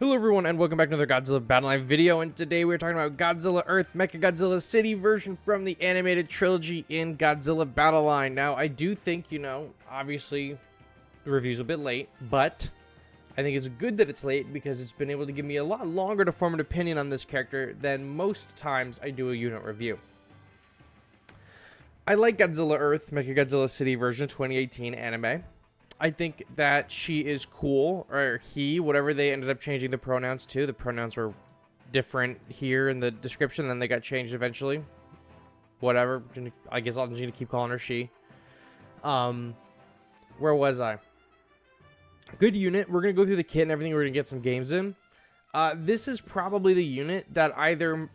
Hello everyone and welcome back to another Godzilla Battle Line video, and today we're talking about Godzilla Earth Mechagodzilla City version from the animated trilogy in Godzilla Battle Line. Now, I do think, obviously the review's a bit late, but I think it's good that it's late because it's been able to give me a lot longer to form an opinion on this character than most times I do a unit review. I like Godzilla Earth Mechagodzilla City version 2018 anime. I think that she is cool, or he, whatever they ended up changing the pronouns to. The pronouns were different here in the description, then they got changed eventually. Whatever, I guess I'm just going to keep calling her she. Where was I? Good unit. We're going to go through the kit and everything. We're going to get some games in. This is probably the unit that either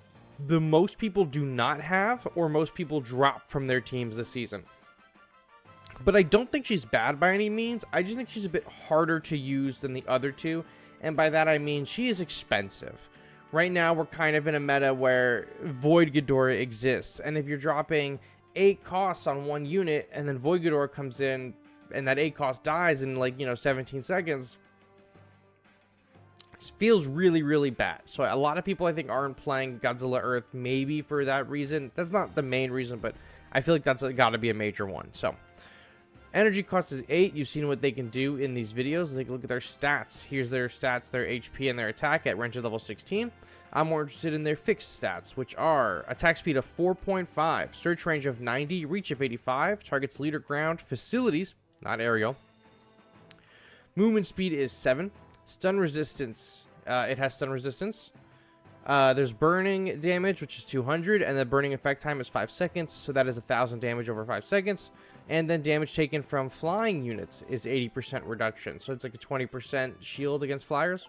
the most people do not have, or most people drop from their teams this season. But I don't think she's bad by any means. I just think she's a bit harder to use than the other two. And by that I mean she is expensive. Right now we're kind of in a meta where Void Ghidorah exists. And if you're dropping 8 costs on one unit and then Void Ghidorah comes in and that 8 cost dies in 17 seconds. It feels really, really bad. So a lot of people I think aren't playing Godzilla Earth maybe for that reason. That's not the main reason, but I feel like that's got to be a major one. So energy cost is 8. You've seen what they can do in these videos. Take a look at their stats. Here's their stats, their HP and their attack at Ranger level 16. I'm more interested in their fixed stats, which are attack speed of 4.5, search range of 90, reach of 85, targets leader ground, facilities, not aerial. Movement speed is 7. Stun resistance, it has stun resistance. There's burning damage, which is 200, and the burning effect time is 5 seconds, so that is 1,000 damage over 5 seconds. And then damage taken from flying units is 80% reduction. So it's like a 20% shield against flyers.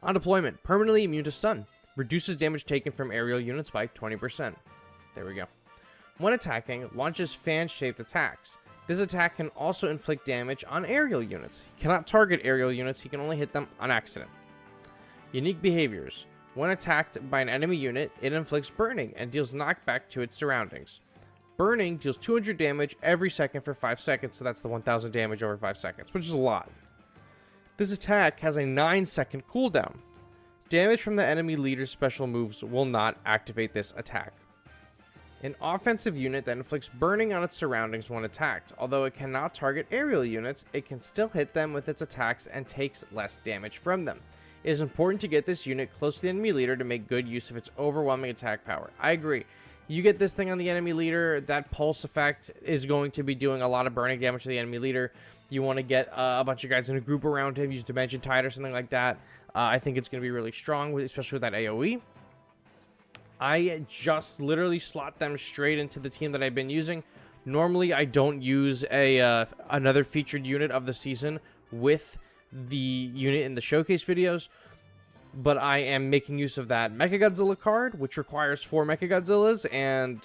On deployment, permanently immune to stun. Reduces damage taken from aerial units by 20%. There we go. When attacking, launches fan-shaped attacks. This attack can also inflict damage on aerial units. He cannot target aerial units, he can only hit them on accident. Unique behaviors. When attacked by an enemy unit, it inflicts burning and deals knockback to its surroundings. Burning deals 200 damage every second for 5 seconds, so that's the 1,000 damage over 5 seconds, which is a lot. This attack has a 9-second cooldown. Damage from the enemy leader's special moves will not activate this attack. An offensive unit that inflicts burning on its surroundings when attacked. Although it cannot target aerial units, it can still hit them with its attacks and takes less damage from them. It is important to get this unit close to the enemy leader to make good use of its overwhelming attack power. I agree. You get this thing on the enemy leader, that pulse effect is going to be doing a lot of burning damage to the enemy leader. You want to get a bunch of guys in a group around him, use Dimension Tide or something like that. I think it's going to be really strong, especially with that AoE. I just literally slot them straight into the team that I've been using. Normally, I don't use another featured unit of the season with the unit in the showcase videos. But I am making use of that Mechagodzilla card, which requires 4 Mechagodzillas, and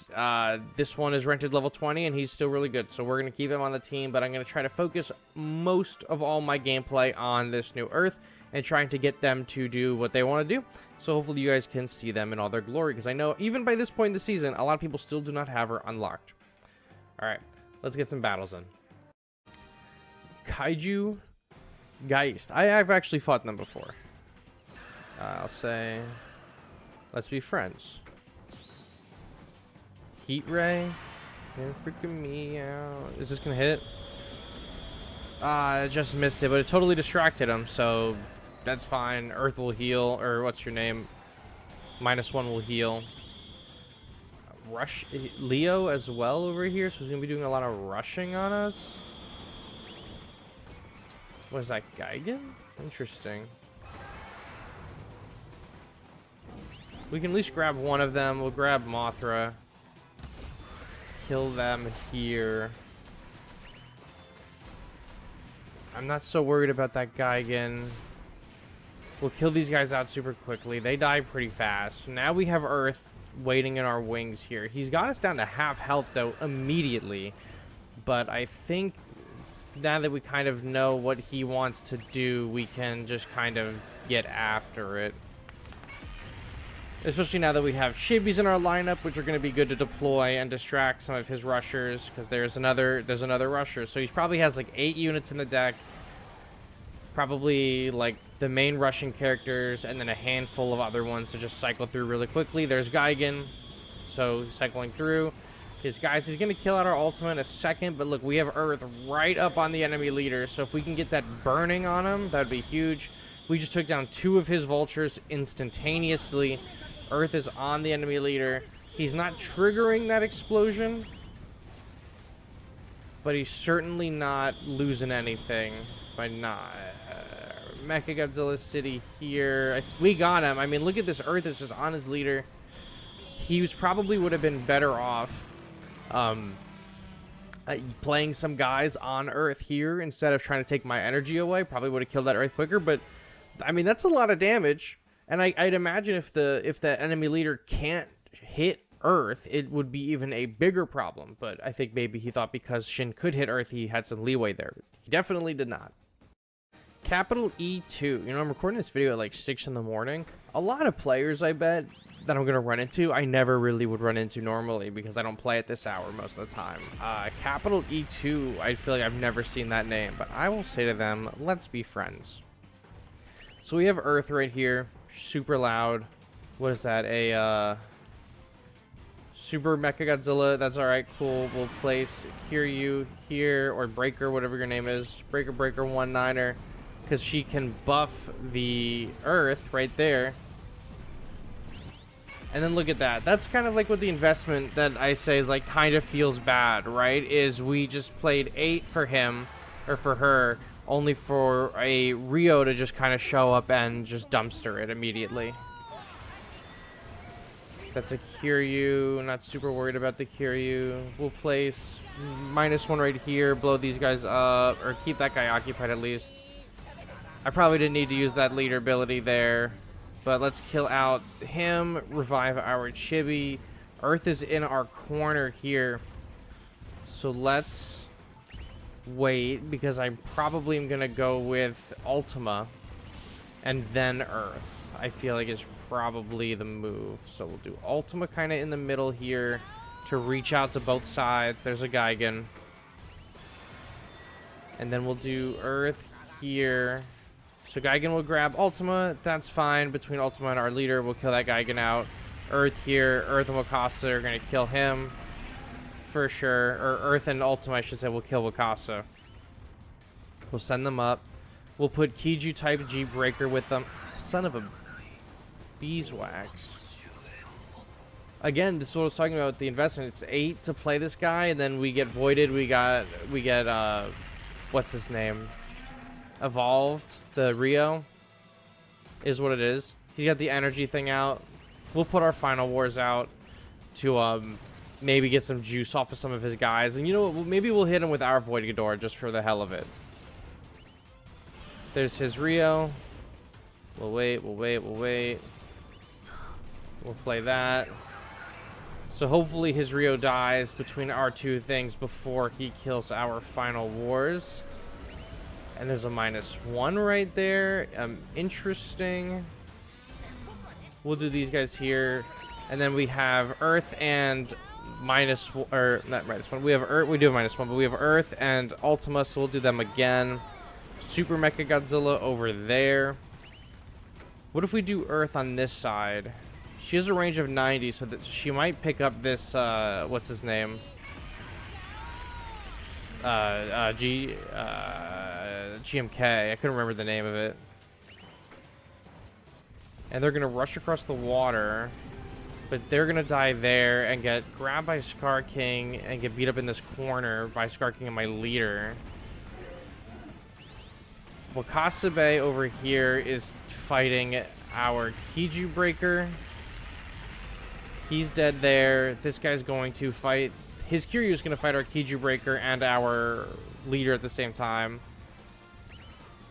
this one is rented level 20, and he's still really good. So we're going to keep him on the team, but I'm going to try to focus most of all my gameplay on this new Earth and trying to get them to do what they want to do. So hopefully you guys can see them in all their glory, because I know even by this point in the season, a lot of people still do not have her unlocked. All right, let's get some battles in. Kaiju Guides. I've actually fought them before. I'll say, let's be friends. Heat Ray. You're freaking me out. Is this gonna hit? I just missed it, but it totally distracted him, so that's fine. Earth will heal, or what's your name? -1 will heal. Rush Leo as well over here, so he's gonna be doing a lot of rushing on us. What is that, Gigan? Interesting. We can at least grab one of them. We'll grab Mothra. Kill them here. I'm not so worried about that Gigan. We'll kill these guys out super quickly. They die pretty fast. Now we have Earth waiting in our wings here. He's got us down to half health, though, immediately. But I think now that we kind of know what he wants to do, we can just kind of get after it. Especially now that we have Shibis in our lineup, which are going to be good to deploy and distract some of his rushers, because there's another rusher. So he probably has like 8 units in the deck, probably like the main Russian characters, and then a handful of other ones to just cycle through really quickly. There's Gigan, so cycling through. His guys, he's going to kill out our ultimate in a second, but look, we have Earth right up on the enemy leader, so if we can get that burning on him, that would be huge. We just took down 2 of his vultures instantaneously. Earth is on the enemy leader. He's not triggering that explosion, but he's certainly not losing anything by not. Mechagodzilla City here. We got him. I mean, look at this. Earth is just on his leader. He probably would have been better off playing some guys on Earth here instead of trying to take my energy away. Probably would have killed that Earth quicker, but I mean, that's a lot of damage. And I'd imagine if the enemy leader can't hit Earth, it would be even a bigger problem. But I think maybe he thought because Shin could hit Earth, he had some leeway there. He definitely did not. Capital E2. You know, I'm recording this video at like 6 in the morning. A lot of players, I bet, that I'm going to run into, I never really would run into normally because I don't play at this hour most of the time. Capital E2, I feel like I've never seen that name, but I will say to them, let's be friends. So we have Earth right here, super loud. What is that? A Super Mechagodzilla. That's all right, cool. We'll place Kiryu here, or Breaker, whatever your name is. Breaker 19er, because she can buff the Earth right there. And then look at that. That's kind of like what the investment that I say is like kind of feels bad, right? Is we just played 8 for him, or for her, only for a Rio to just kind of show up and just dumpster it immediately. That's a Kiryu. Not super worried about the Kiryu. We'll place -1 right here, blow these guys up, or keep that guy occupied at least. I probably didn't need to use that leader ability there, but let's kill out him, revive our Chibi. Earth is in our corner here, so let's wait, because I probably am gonna go with Ultima and then Earth. I feel like it's probably the move. So we'll do Ultima kind of in the middle here to reach out to both sides. There's a Gigan. And then we'll do Earth here. So Gigan will grab Ultima. That's fine. Between Ultima and our leader, we'll kill that Gigan out. Earth here. Earth and Wakasa are going to kill him for sure. Or Earth and Ultima, I should say, will kill Wakasa. We'll send them up. We'll put Kaiju type G Breaker with them. Son of a beeswax. Again, this is what I was talking about with the investment. It's 8 to play this guy, and then we get voided. We get what's his name? Evolved. The Rio is what it is. He's got the energy thing out. We'll put our final wars out to maybe get some juice off of some of his guys. And you know what? Maybe we'll hit him with our Void Ghidorah just for the hell of it. There's his Rio. We'll wait, we'll wait, we'll wait. We'll play that. So hopefully his Rio dies between our two things before he kills our final wars. And there's a -1 right there. Interesting. We'll do these guys here. And then we have Earth and or not -1. We have Earth, we do have -1, but we have Earth and Ultima, so we'll do them again. Super Mechagodzilla over there. What if we do Earth on this side? She has a range of 90, so that she might pick up this, what's his name? GMK. I couldn't remember the name of it. And they're going to rush across the water, but they're going to die there and get grabbed by Scar King and get beat up in this corner by Scar King and my leader. Wakasabe over here is fighting our Kaiju Breaker. He's dead there. This guy's going to fight. His Kiryu is going to fight our Kaiju Breaker and our leader at the same time.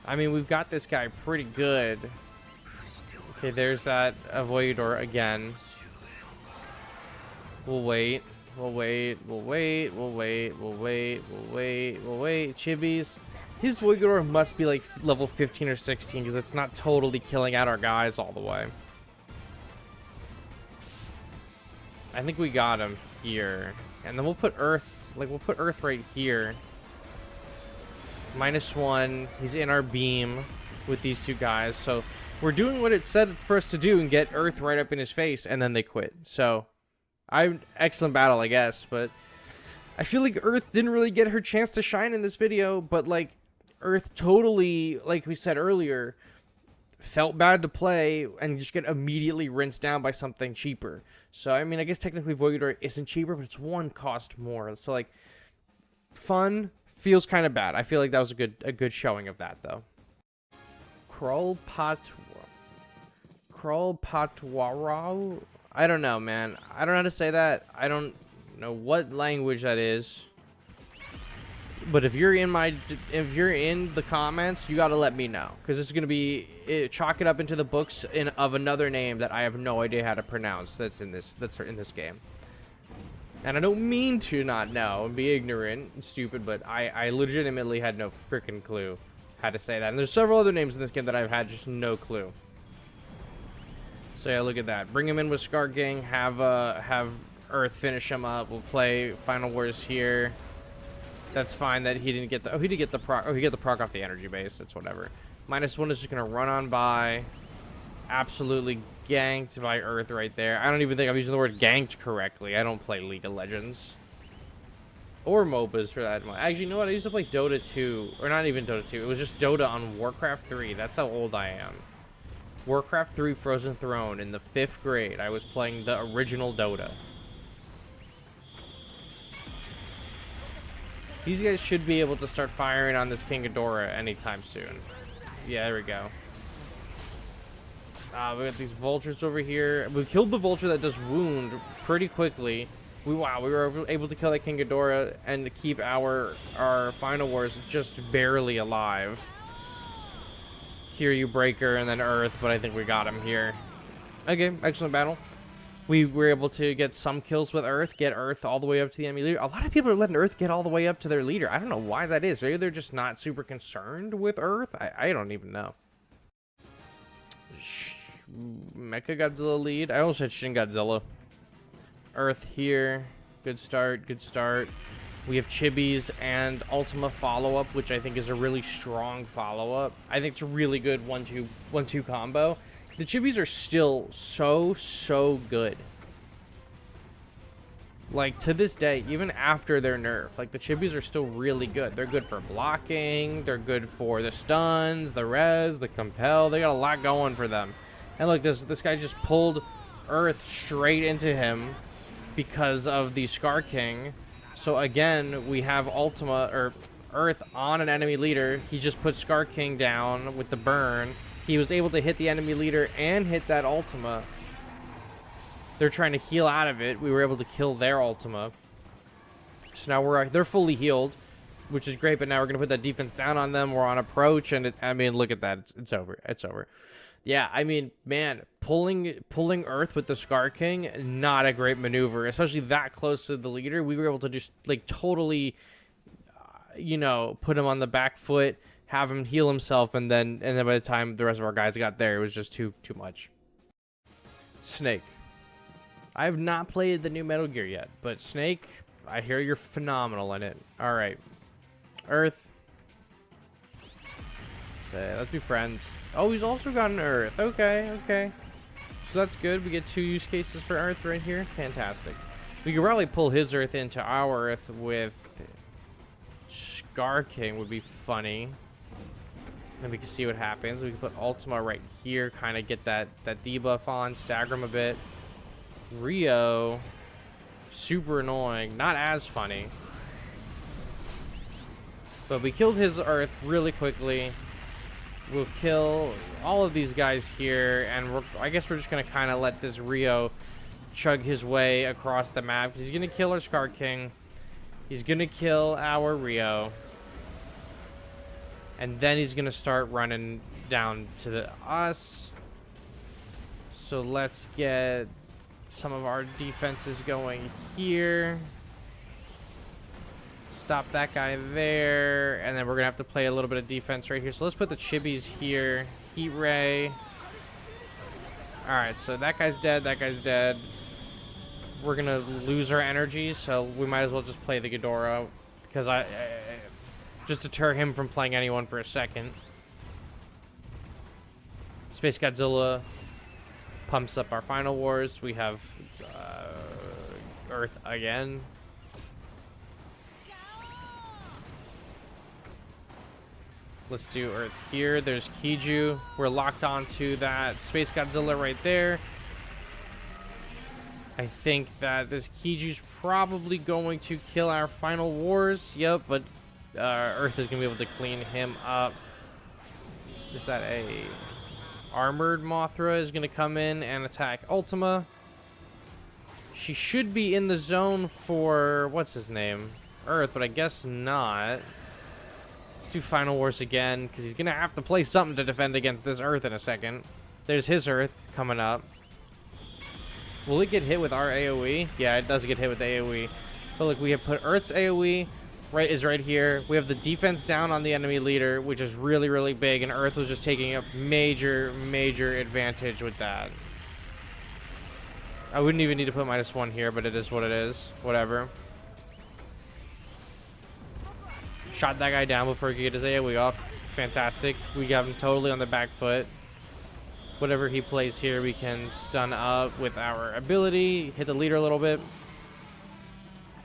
I mean, we've got this guy pretty good. Okay, there's that Avoidor again. We'll wait. We'll wait. We'll wait. We'll wait. We'll wait. We'll wait. We'll wait. Chibis. His Voidor must be like level 15 or 16 because it's not totally killing out our guys all the way. I think we got him here. And then we'll put Earth, we'll put Earth right here. -1. He's in our beam. with these two guys. So we're doing what it said for us to do and get Earth right up in his face, and then they quit. So excellent battle, I guess, but I feel like Earth didn't really get her chance to shine in this video, but like Earth totally, like we said earlier, felt bad to play and just get immediately rinsed down by something cheaper. So I mean, I guess technically Voidor isn't cheaper, but it's one cost more. So like, fun feels kind of bad. I feel like that was a good showing of that though. Krolpatwara. I don't know, man. I don't know how to say that. I don't know what language that is. But if you're in the comments, you gotta let me know, because it's gonna be chalk it up into the books of another name that I have no idea how to pronounce. That's in this game, and I don't mean to not know and be ignorant and stupid, but I legitimately had no freaking clue how to say that. And there's several other names in this game that I've had just no clue. So yeah, look at that. Bring him in with Scar King. Have Earth finish him up. We'll play Final Wars here. That's fine that he didn't get the... Oh, he did get the proc. Oh, he got the proc off the energy base. It's whatever. -1 is just going to run on by. Absolutely ganked by Earth right there. I don't even think I'm using the word ganked correctly. I don't play League of Legends. Or MOBAs for that. Actually, you know what? I used to play Dota 2. Or not even Dota 2. It was just Dota on Warcraft 3. That's how old I am. Warcraft 3 Frozen Throne. In the 5th grade, I was playing the original Dota. These guys should be able to start firing on this King Ghidorah anytime soon. Yeah, there we go. We got these vultures over here. We killed the vulture that does wound pretty quickly. We were able to kill that King Ghidorah and to keep our Final Wars just barely alive. Kiryu Breaker and then Earth, but I think we got him here. Okay, excellent battle. We were able to get some kills with Earth, get Earth all the way up to the enemy leader. A lot of people are letting Earth get all the way up to their leader. I don't know why that is. Maybe they're just not super concerned with Earth. I don't even know. Mecha Godzilla lead. I almost said Shin Godzilla. Earth here. Good start, good start. We have Chibis and Ultima follow-up, which I think is a really strong follow-up. I think it's a really good 1-2 combo. The Chibis are still so good. Like, to this day, even after their nerf, like, the Chibis are still really good. They're good for blocking. They're good for the stuns, the res, the compel. They got a lot going for them. And look, this guy just pulled Earth straight into him because of the Scar King. So again, we have Ultima, or Earth on an enemy leader. He just put Scar King down with the burn. He was able to hit the enemy leader and hit that Ultima. They're trying to heal out of it. We were able to kill their Ultima. So now they're fully healed, which is great, but now we're going to put that defense down on them. We're on approach, and I mean, look at that. It's over. It's over. Yeah, I mean, man, pulling Earth with the Scar King, not a great maneuver, especially that close to the leader. We were able to just, like, totally, you know, put him on the back foot, have him heal himself, and then by the time the rest of our guys got there, it was just too much. Snake. I have not played the new Metal Gear yet, but Snake, I hear you're phenomenal in it. All right, Earth. Let's be friends. Oh, he's also got an Earth. Okay, okay. So that's good. We get 2 use cases for Earth right here. Fantastic. We could probably pull his Earth into our Earth with Scar King. Would be funny. Then we can see what happens. We can put Ultima right here, kind of get that debuff on, stagger him a bit. Rio, super annoying, not as funny. But we killed his Earth really quickly. We'll kill all of these guys here, and I guess we're just gonna kind of let this Rio chug his way across the map, because he's gonna kill our Scar King. He's gonna kill our Rio. And then he's going to start running down to us. So let's get some of our defenses going here. Stop that guy there. And then we're going to have to play a little bit of defense right here. So let's put the Chibis here. Heat Ray. Alright, so that guy's dead. That guy's dead. We're going to lose our energy, so we might as well just play the Ghidorah. Because just deter him from playing anyone for a second. Space Godzilla pumps up our final wars. We have Earth again. Let's do Earth here. There's Kaiju. We're locked onto that Space Godzilla right there. I think that this Kiju's probably going to kill our final wars. Yep, but Earth is going to be able to clean him up. Is that a armored Mothra is going to come in and attack Ultima. She should be in the zone for, what's his name? Earth, but I guess not. Let's do Final Wars again, because he's going to have to play something to defend against this Earth in a second. There's his Earth coming up. Will it get hit with our AoE? Yeah, it does get hit with AoE. But look, we have put Earth's AoE right here. We have the defense down on the enemy leader, which is really, really big, and Earth was just taking a major advantage with that. I wouldn't even need to put -1 here, but it is what it is. Whatever. Shot that guy down before he could get his AoE off. Fantastic. We got him totally on the back foot. Whatever he plays here, we can stun up with our ability, hit the leader a little bit,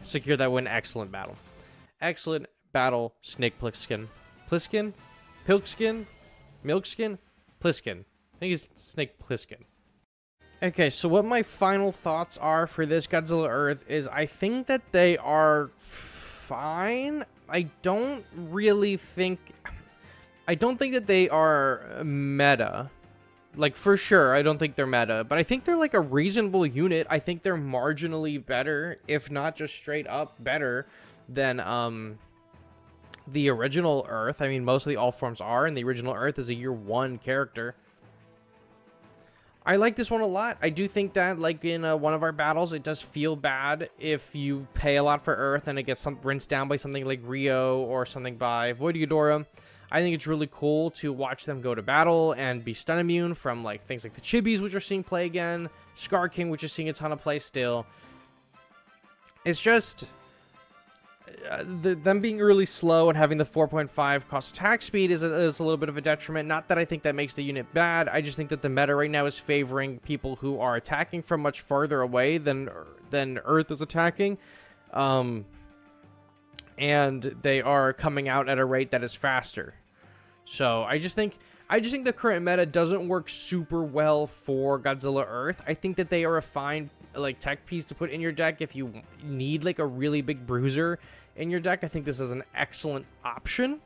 secure that win. Excellent battle. Excellent battle, Snake Plissken. Plissken? Pilkskin? Milkskin? Plissken. I think it's Snake Plissken. Okay, so what my final thoughts are for this Godzilla Earth is I think that they are fine. I don't think that they are meta. Like, for sure, I don't think they're meta, but I think they're, like, a reasonable unit. I think they're marginally better, if not just straight up better, than, the original Earth. I mean, mostly all forms are, and the original Earth is a year 1 character. I like this one a lot. I do think that, like, in one of our battles, it does feel bad if you pay a lot for Earth and it gets rinsed down by something like Rio or something by Void Ghidorah. I think it's really cool to watch them go to battle and be stun immune from like things like the Chibis, which are seeing play again, Scar King, which is seeing a ton of play still. It's just them being really slow and having the 4.5 cost attack speed is a little bit of a detriment. Not that I think that makes the unit bad. I just think that the meta right now is favoring people who are attacking from much farther away than Earth is attacking. And they are coming out at a rate that is faster. So I just think the current meta doesn't work super well for Godzilla Earth. I think that they are a fine like tech piece to put in your deck if you need like a really big bruiser in your deck. I think this is an excellent option.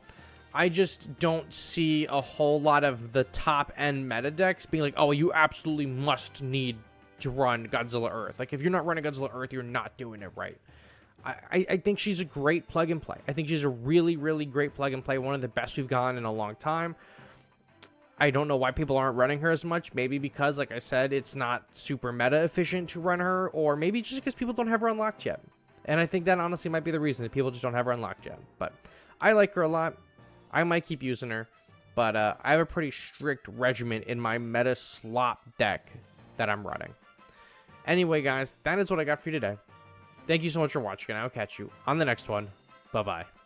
I just don't see a whole lot of the top end meta decks being like, oh, you absolutely must need to run Godzilla Earth. Like if you're not running Godzilla Earth, you're not doing it right. I think she's a great plug and play. I think she's a really great plug and play. One of the best we've gotten in a long time. I don't know why people aren't running her as much. Maybe because, like I said, it's not super meta efficient to run her. Or maybe just because people don't have her unlocked yet. And I think that honestly might be the reason that people just don't have her unlocked yet. But I like her a lot. I might keep using her. But I have a pretty strict regimen in my meta slop deck that I'm running. Anyway, guys, that is what I got for you today. Thank you so much for watching, and I'll catch you on the next one. Bye-bye.